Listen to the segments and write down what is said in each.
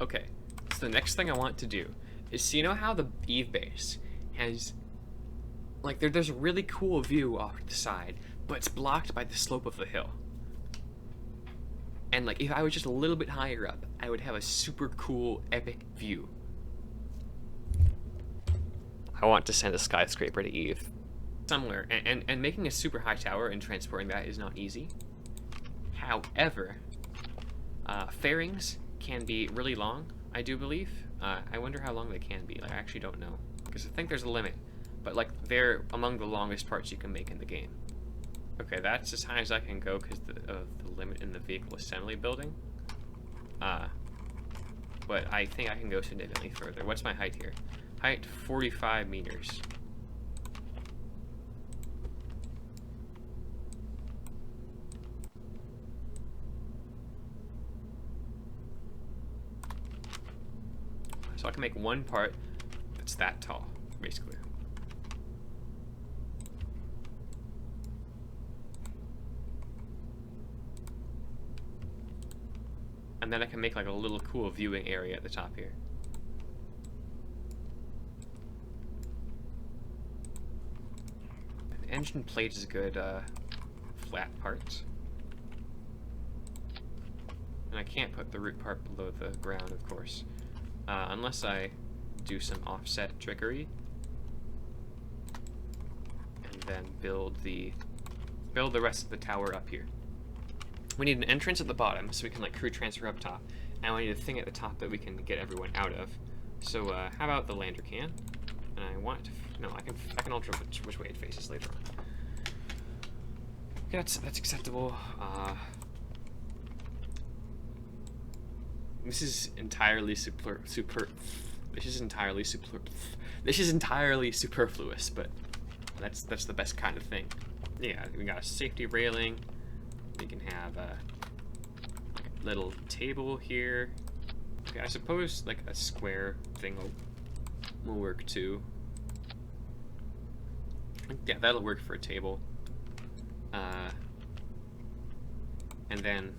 Okay, so the next thing I want to do is, so you know how the Eve base has, like, there's a really cool view off to the side, but it's blocked by the slope of the hill. And like, if I was just a little bit higher up, I would have a super cool, epic view. I want to send a skyscraper to Eve. Somewhere, and making a super high tower and transporting that is not easy. However, fairings can be really long, I do believe. I wonder how long they can be. Like, I actually don't know, because I think there's a limit. But like, they're among the longest parts you can make in the game. Okay, that's as high as I can go because of the limit in the vehicle assembly building. But I think I can go significantly further. What's my height here? Height 45 meters. So I can make one part that's that tall, basically. And then I can make like a little cool viewing area at the top here. The engine plate is good, flat parts. And I can't put the root part below the ground, of course. Unless I do some offset trickery. And then build the rest of the tower up here. We need an entrance at the bottom so we can like crew transfer up top. And we need a thing at the top that we can get everyone out of. So how about the lander can? And I want to, no, I can alter which way it faces later on. Okay, that's acceptable. This is entirely this is entirely superfluous, but that's the best kind of thing. Yeah, we got a safety railing. We can have a little table here. Okay, I suppose like a square thing will work too. Yeah, that'll work for a table. And then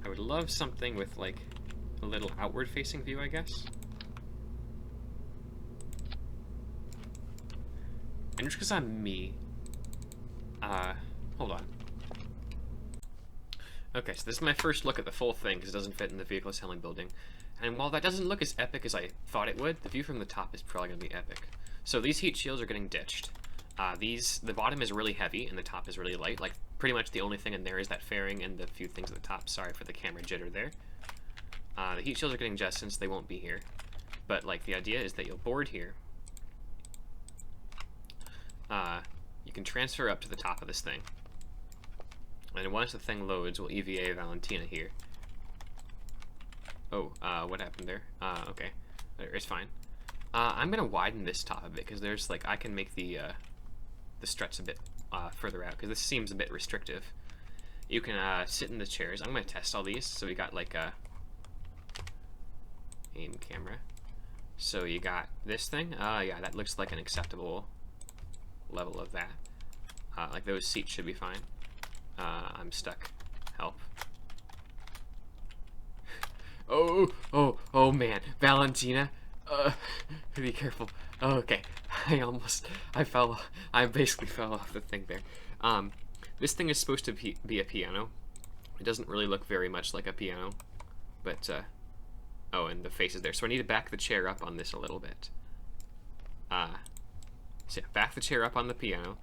I would love something with like a little outward facing view, I guess. And just because I'm me, hold on. Okay, so this is my first look at the full thing because it doesn't fit in the vehicle assembly building. And while that doesn't look as epic as I thought it would, the view from the top is probably going to be epic. So these heat shields are getting ditched. The bottom is really heavy and the top is really light. Like, pretty much the only thing in there is that fairing and the few things at the top. Sorry for the camera jitter there. The heat shields are getting jettisoned, so they won't be here. But, like, the idea is that you'll board here. You can transfer up to the top of this thing. And once the thing loads, we'll EVA Valentina here. Oh, what happened there? Okay. It's fine. I'm gonna widen this top a bit, because there's, like, I can make the struts a bit further out, because this seems a bit restrictive. You can sit in the chairs. I'm gonna test all these. So we got, like, aim camera. So you got this thing. Yeah, that looks like an acceptable level of that. Like, those seats should be fine. I'm stuck. Help. Oh man, Valentina. Be careful. Oh, okay. I basically fell off the thing there. This thing is supposed to be a piano. It doesn't really look very much like a piano, but, oh, and the face is there. So I need to back the chair up on this a little bit. So yeah, back the chair up on the piano.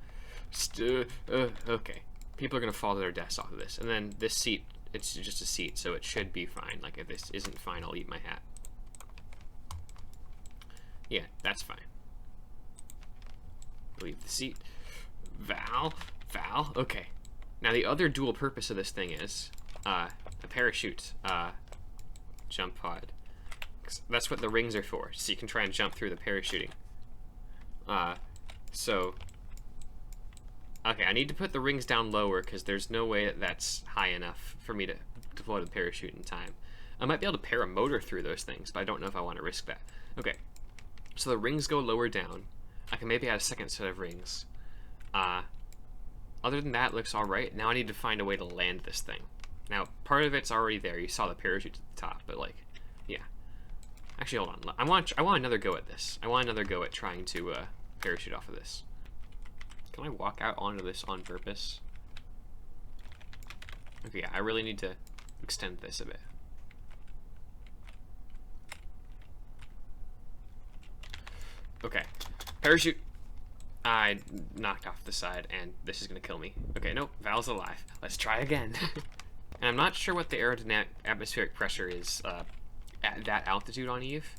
Okay. People are gonna fall to their deaths off of this. And then this seat, it's just a seat, so it should be fine. Like, if this isn't fine, I'll eat my hat. Yeah, that's fine. Leave the seat. Val, okay. Now the other dual purpose of this thing is a parachute jump pod. That's what the rings are for, so you can try and jump through the parachuting. Okay, I need to put the rings down lower because there's no way that that's high enough for me to deploy the parachute in time. I might be able to pair a motor through those things, but I don't know if I want to risk that. Okay, so the rings go lower down. I can maybe add a second set of rings. Other than that, it looks alright. Now I need to find a way to land this thing. Now, part of it's already there. You saw the parachute at the top, but like, yeah. Actually, hold on. I want another go at this. I want another go at trying to parachute off of this. Can I walk out onto this on purpose? Okay, yeah, I really need to extend this a bit. Okay, parachute. I knocked off the side, and this is gonna kill me. Okay, nope, Val's alive. Let's try again. And I'm not sure what the aerodynamic atmospheric pressure is at that altitude on Eve.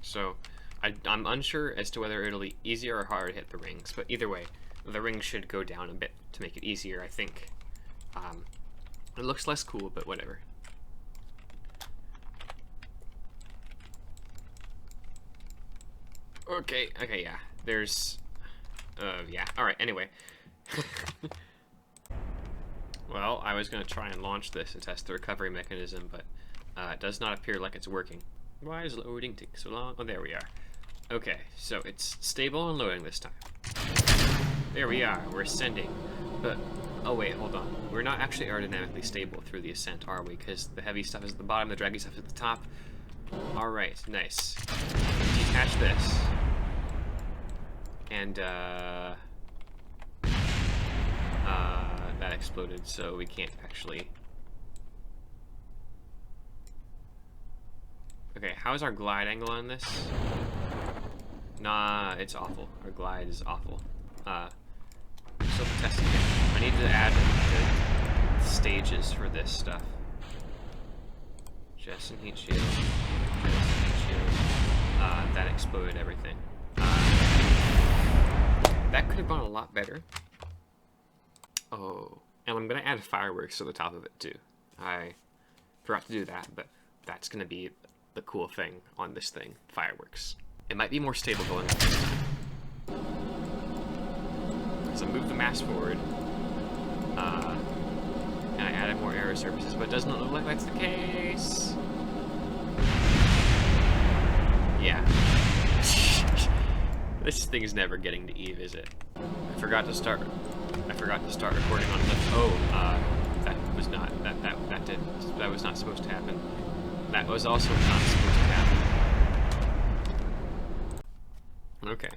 So I'm unsure as to whether it'll be easier or harder to hit the rings, but either way, the rings should go down a bit to make it easier, I think. It looks less cool, but whatever. Okay, yeah. There's... yeah. Alright, anyway. Well, I was going to try and launch this and test the recovery mechanism, but it does not appear like it's working. Why is loading take so long? Oh, there we are. Okay, so it's stable and loading this time. There we are. We're ascending. But, oh wait, hold on. We're not actually aerodynamically stable through the ascent, are we? Because the heavy stuff is at the bottom, the draggy stuff is at the top. Alright, nice. Detach this. And, that exploded, so we can't actually... Okay, how's our glide angle on this? Nah, it's awful. Our glide is awful. So test again. I need to add the stages for this stuff. Jettison heat shield. Jettison heat shield. That exploded everything. That could have gone a lot better. Oh, and I'm gonna add fireworks to the top of it too. I forgot to do that, but that's gonna be the cool thing on this thing, fireworks. It might be more stable going up this time. So move the mast forward, and I added more aero surfaces, but it doesn't look like that's the case. Yeah. This thing is never getting to Eve, is it? I forgot to start recording on the... Oh, that was not... That was not supposed to happen. That was also not supposed to happen. Okay.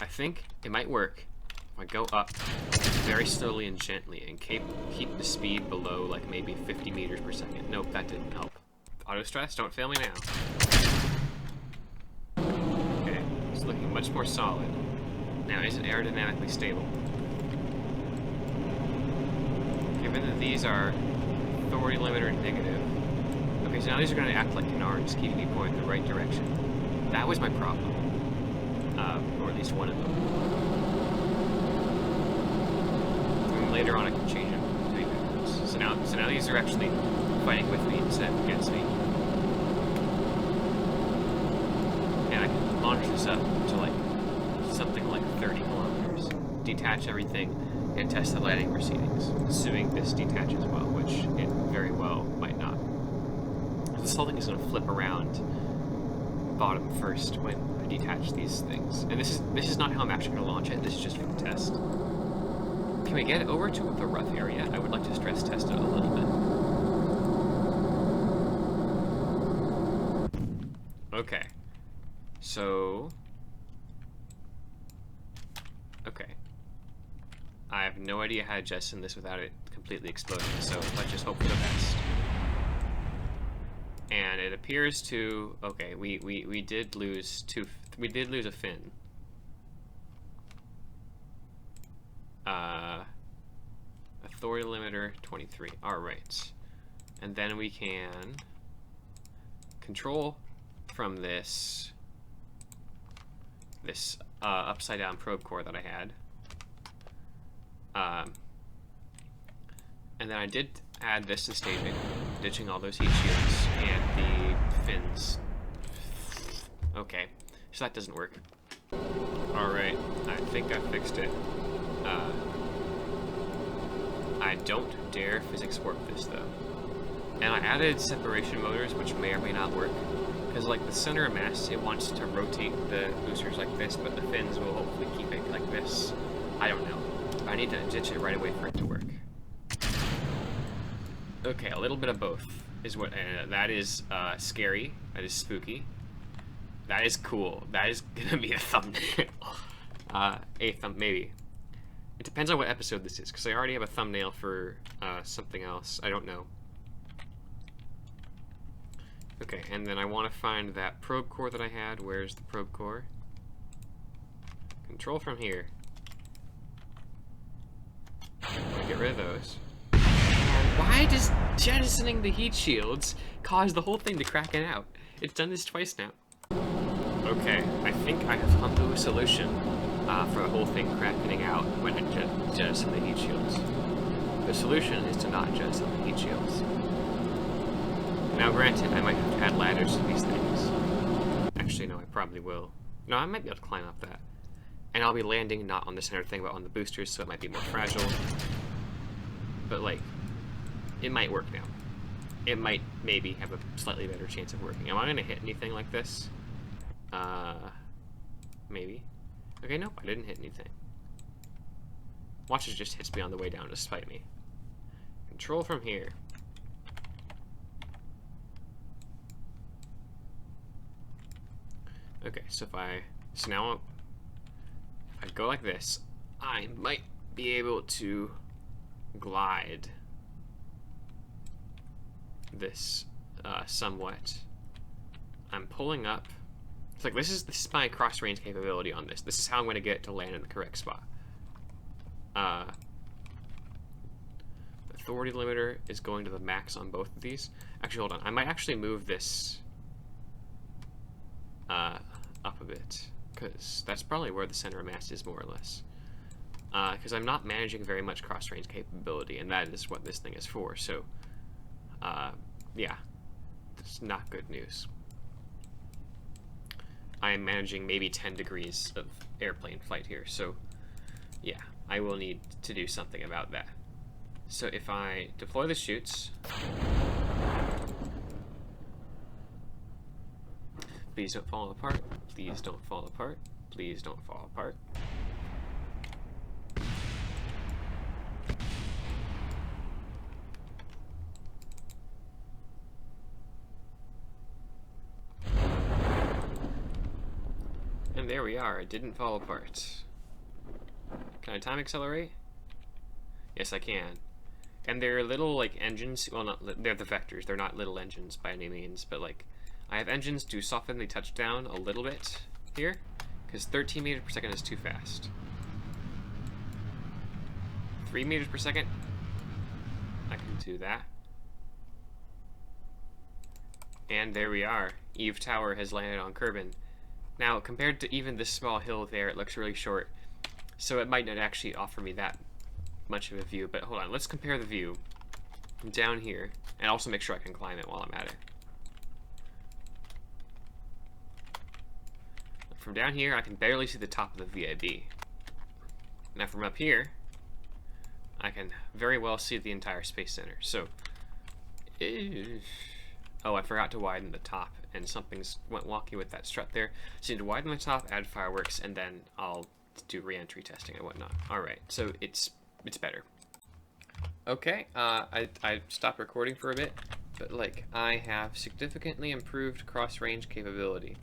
I think it might work if I go up very slowly and gently and keep the speed below, like, maybe 50 meters per second. Nope, that didn't help. Auto stress, don't fail me now. Okay, it's looking much more solid. Now, is it aerodynamically stable? Given that these are authority limiter and negative. Okay, so now these are going to act like canards, keeping me going in the right direction. That was my problem. Or at least one of them. And later on I can change them to be backwards. So now these are actually fighting with me instead of against me. And I can launch this up to like something like 30 kilometers. Detach everything and test the landing proceedings, assuming this detaches well, which it very well might not. This whole thing is going to flip around bottom first when I detach these things. And this is not how I'm actually going to launch it, this is just for the test. Can we get it over to the rough area? I would like to stress test it a little bit. Okay. So... Okay. I have no idea how to jettison this without it completely exploding, so let's just hope for the best. And it appears to... Okay, we did lose two... We did lose a fin. Authority limiter 23. Alright. And then we can control from this upside down probe core that I had. And then I did add this to staging, ditching all those heat shields and the fins. Okay, so that doesn't work. Alright, I think I fixed it. I don't dare physics warp this though. And I added separation motors, which may or may not work. Because like the center of mass, it wants to rotate the boosters like this, but the fins will hopefully keep it like this. I don't know. I need to ditch it right away for it to work. Okay, a little bit of both is what, that is scary. That is spooky. That is cool. That is gonna be a thumbnail. Maybe. It depends on what episode this is, because I already have a thumbnail for something else. I don't know. Okay, and then I want to find that probe core that I had. Where's the probe core? Control from here. Get rid of those. Why does jettisoning the heat shields cause the whole thing to kraken out? It's done this twice now. Okay, I think I have come to a solution for the whole thing crackening out when I jettison the heat shields. The solution is to not jettison the heat shields. Now granted, I might have to add ladders to these things. Actually, no, I probably will. No, I might be able to climb up that. And I'll be landing not on the center thing, but on the boosters, so it might be more fragile. But, like, it might work now. It might maybe have a slightly better chance of working. Am I going to hit anything like this? Maybe. Okay, nope, I didn't hit anything. Watch, it just hits me on the way down to spite me. Control from here. Okay, so now if I go like this, I might be able to glide this somewhat. I'm pulling up. It's like this is my cross range capability on this. This is how I'm going to get it to land in the correct spot. Authority limiter is going to the max on both of these. Actually, hold on. I might actually move this up a bit, because that's probably where the center of mass is, more or less. Because I'm not managing very much cross-range capability, and that is what this thing is for, so, yeah, it's not good news. I am managing maybe 10 degrees of airplane flight here, so, yeah, I will need to do something about that. So if I deploy the chutes, please don't fall apart. Please don't fall apart. Please don't fall apart. And there we are. It didn't fall apart. Can I time accelerate? Yes, I can. And they're little, like, engines. Well, they're the vectors. They're not little engines by any means, but, like, I have engines to soften the touchdown a little bit here, because 13 meters per second is too fast. 3 meters per second, I can do that. And there we are. Eve Tower has landed on Kerbin. Now, compared to even this small hill there, it looks really short, so it might not actually offer me that much of a view, but hold on, let's compare the view down here, and also make sure I can climb it while I'm at it. From down here, I can barely see the top of the VIB. Now from up here, I can very well see the entire Space Center. So, oh, I forgot to widen the top, and something's went wonky with that strut there. So you need to widen the top, add fireworks, and then I'll do re-entry testing and whatnot. All right, so it's better. Okay, I stopped recording for a bit, but like I have significantly improved cross-range capability.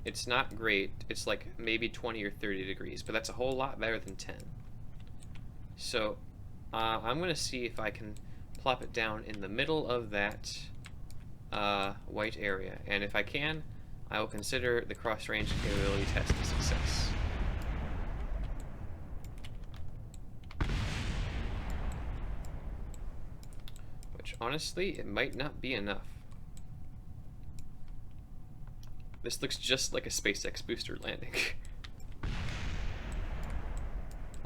It's not great. It's like maybe 20 or 30 degrees, but that's a whole lot better than 10. So I'm going to see if I can plop it down in the middle of that white area, and if I can, I will consider the cross-range capability test a success. Which, honestly, it might not be enough. This looks just like a SpaceX booster landing.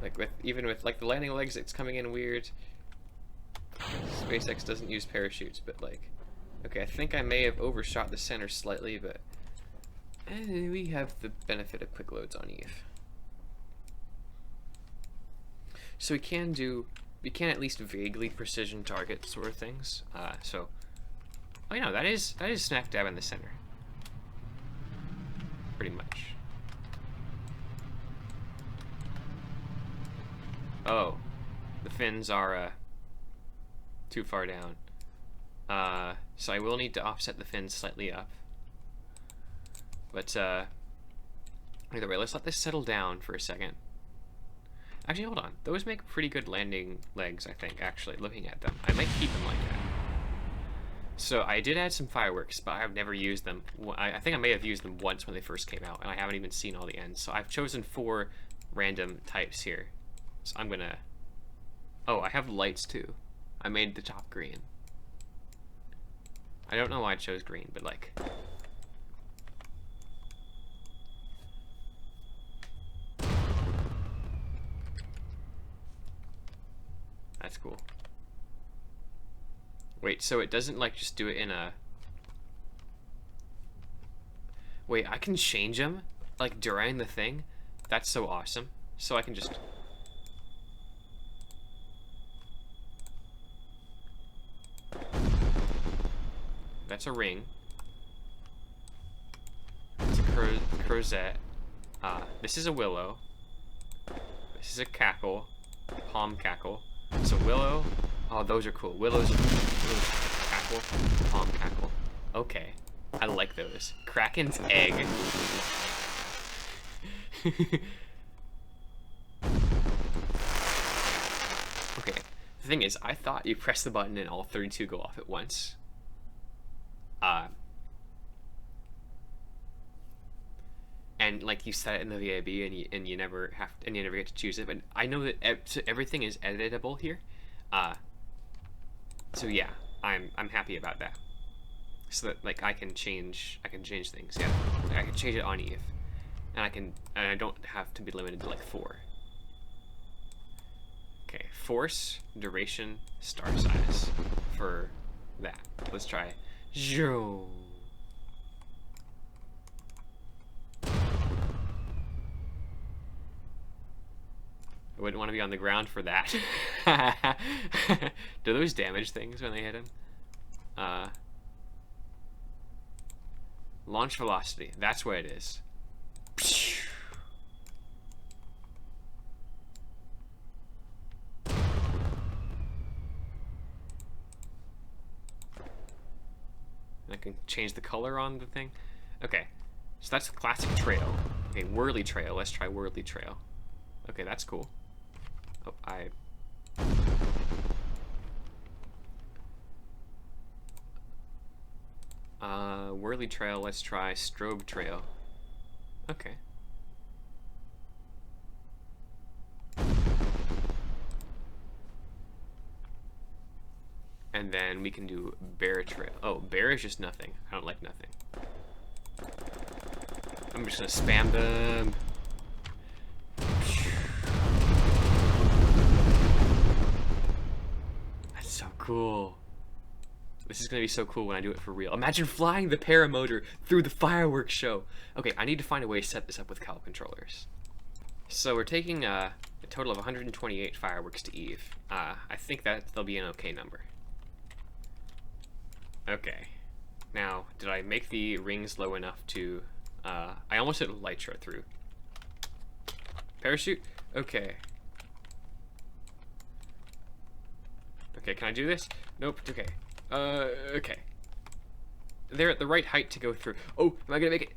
Like even with like the landing legs, it's coming in weird. SpaceX doesn't use parachutes, but like, okay, I think I may have overshot the center slightly, but we have the benefit of quick loads on Eve. So we can at least vaguely precision target sort of things. So, oh, you know, that is smack dab in the center. Pretty much. Oh, the fins are too far down. So I will need to offset the fins slightly up. But either way, let's let this settle down for a second. Actually, hold on. Those make pretty good landing legs, I think, actually, looking at them. I might keep them like that. So I did add some fireworks, but I've never used them. I think I may have used them once when they first came out, and I haven't even seen all the ends. So I've chosen 4 random types here. So I'm gonna... Oh, I have lights too. I made the top green. I don't know why I chose green, but like... That's cool. Wait, so it doesn't like just do it in a... Wait, I can change them? Like during the thing? That's so awesome. So I can just... That's a ring. It's a crozet. This is a willow. This is a cackle. Palm cackle. So willow. Oh, those are cool. Willows cackle. Palm cackle. Okay. I like those. Kraken's egg. Okay. The thing is, I thought you press the button and all 32 go off at once. And like you set it in the VIB and you never get to choose it. But I know that everything is editable here. So yeah, I'm happy about that. So that like I can change things. Yeah, like, I can change it on Eve, and I don't have to be limited to like 4. Okay, force, duration, star size for that. Let's try. Zoom. I wouldn't want to be on the ground for that. Do those damage things when they hit him? Launch velocity. That's what it is. And I can change the color on the thing. Okay, so that's a classic trail. Okay, whirly trail. Let's try whirly trail. Okay, that's cool. Oh, whirly trail, let's try strobe trail. Okay. And then we can do bear trail. Oh, bear is just nothing. I don't like nothing. I'm just gonna spam them. So cool. This is gonna be so cool when I do it for real. Imagine flying the paramotor through the fireworks show. Okay, I need to find a way to set this up with Cal controllers. So we're taking a total of 128 fireworks to Eve. I think that they'll be an okay number. Okay. Now, did I make the rings low enough to... I almost hit a light show through. Parachute? Okay. Okay, can I do this? Nope, okay. Okay. They're at the right height to go through. Oh, am I gonna make it?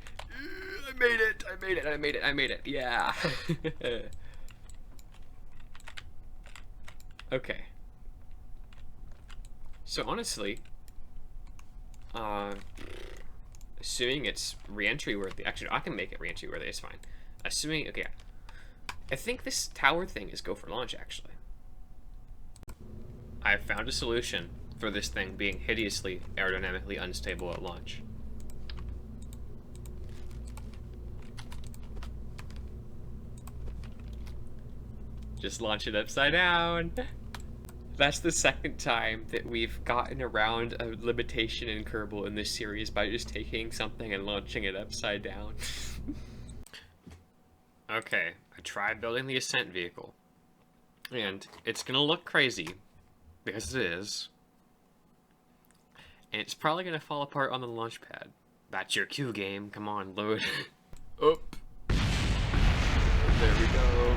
I made it! I made it! I made it! I made it! Yeah! Okay. So honestly, assuming it's re-entry worthy. Actually, I can make it re-entry worthy. It's fine. Assuming, okay. I think this tower thing is go for launch, actually. I've found a solution for this thing being hideously aerodynamically unstable at launch. Just launch it upside down. That's the second time that we've gotten around a limitation in Kerbal in this series by just taking something and launching it upside down. Okay, I tried building the ascent vehicle. And it's gonna look crazy. Because it is. And it's probably going to fall apart on the launch pad. That's your cue, game. Come on, load. Up. There we go.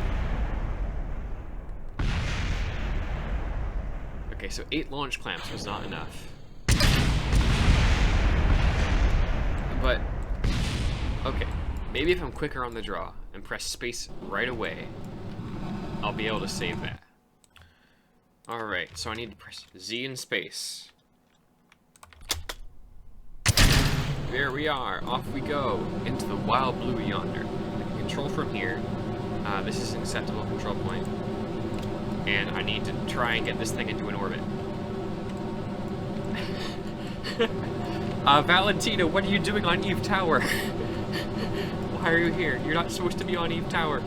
Okay, so 8 launch clamps was not enough. But, okay, maybe if I'm quicker on the draw and press space right away, I'll be able to save that. Alright, so I need to press Z in space. There we are, off we go, into the wild blue yonder. I can control from here. This is an acceptable control point. And I need to try and get this thing into an orbit. Valentina, what are you doing on Eve Tower? Why are you here? You're not supposed to be on Eve Tower.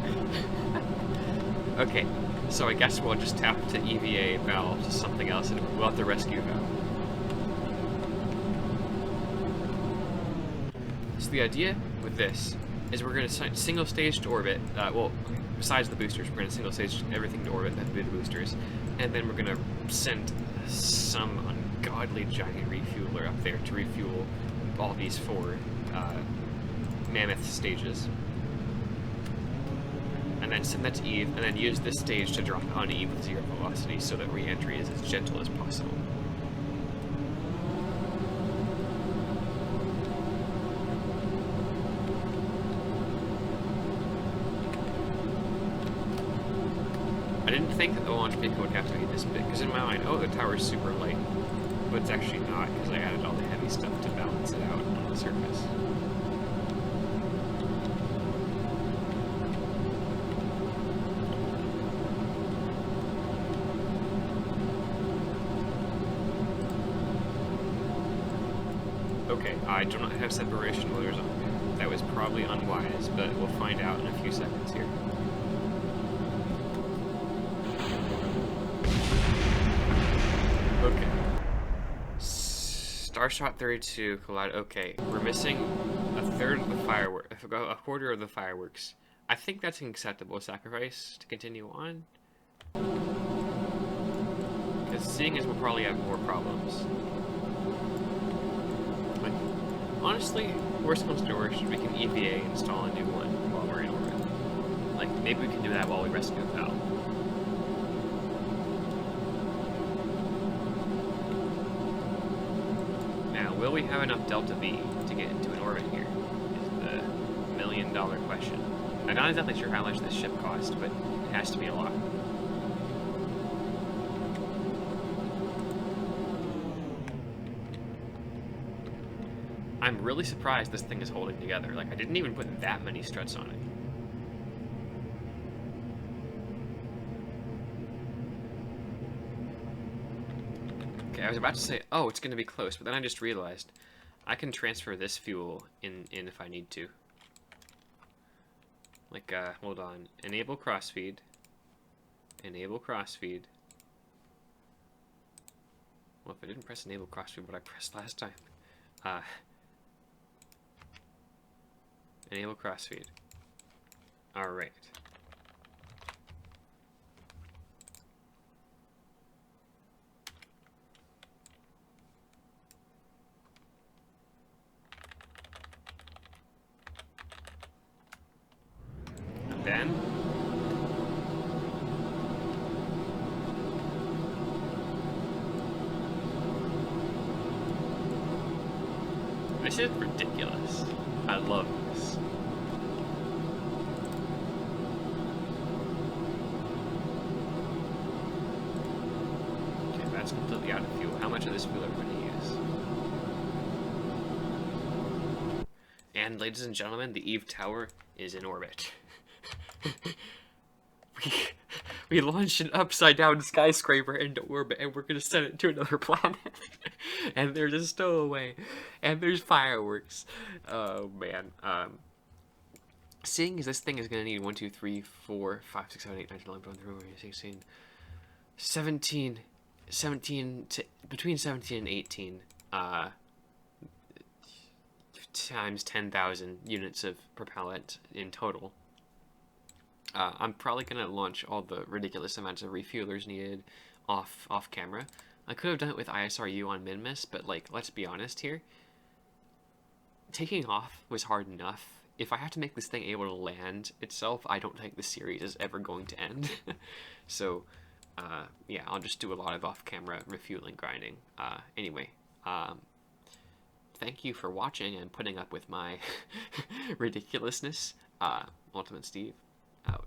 Okay, so I guess we'll just tap to EVA valve to something else and we'll have to rescue valve. So the idea with this is we're going to single stage to orbit, well, besides the boosters, we're going to single stage everything to orbit, that be the boosters, and then we're going to send some ungodly giant refueler up there to refuel all these 4 mammoth stages. And then send that to Eve, and then use this stage to drop on Eve with 0 velocity so that re-entry is as gentle as possible. I didn't think that the launch vehicle would have to be this big, because in my mind, oh, the tower's super light. But it's actually not, because I added all the heavy stuff to balance it out on the surface. Okay, I do not have separation motors on. That was probably unwise, but we'll find out in a few seconds here. Okay. Starshot 32 collide. Okay, we're missing a third of the fireworks, a quarter of the fireworks. I think that's an acceptable sacrifice to continue on. Because seeing as we'll probably have more problems. Like, honestly, worst comes to worst, we can EVA install a new one while we're in orbit. Like, maybe we can do that while we rescue a valve. Will we have enough Delta V to get into an orbit here? Is the million-dollar question. I'm not exactly sure how much this ship cost, but it has to be a lot. I'm really surprised this thing is holding together. Like, I didn't even put that many struts on it. Okay, I was about to say, oh, it's going to be close, but then I just realized I can transfer this fuel in if I need to. Like, hold on. Enable crossfeed. Enable crossfeed. Well, if I didn't press enable crossfeed, what I pressed last time. Enable crossfeed. Alright. Then this is ridiculous. I love this. Okay, that's completely out of fuel. How much of this fuel are we going to use? And ladies and gentlemen, the Eve Tower is in orbit. we launched an upside-down skyscraper into orbit, and we're gonna send it to another planet. And there's a stowaway, and there's fireworks. Oh man. Seeing as this thing is gonna need 1, 2, 3, 4, 5, 6, 7, 8, 9, 10, 11, 12, 13, 16, 17 to between 17 and 18. Times 10,000 units of propellant in total. I'm probably going to launch all the ridiculous amounts of refuelers needed off camera. I could have done it with ISRU on Minmus, but like, let's be honest here. Taking off was hard enough. If I have to make this thing able to land itself, I don't think the series is ever going to end. So yeah, I'll just do a lot of off-camera refueling grinding. Anyway, thank you for watching and putting up with my ridiculousness. Ultimate Steve, out.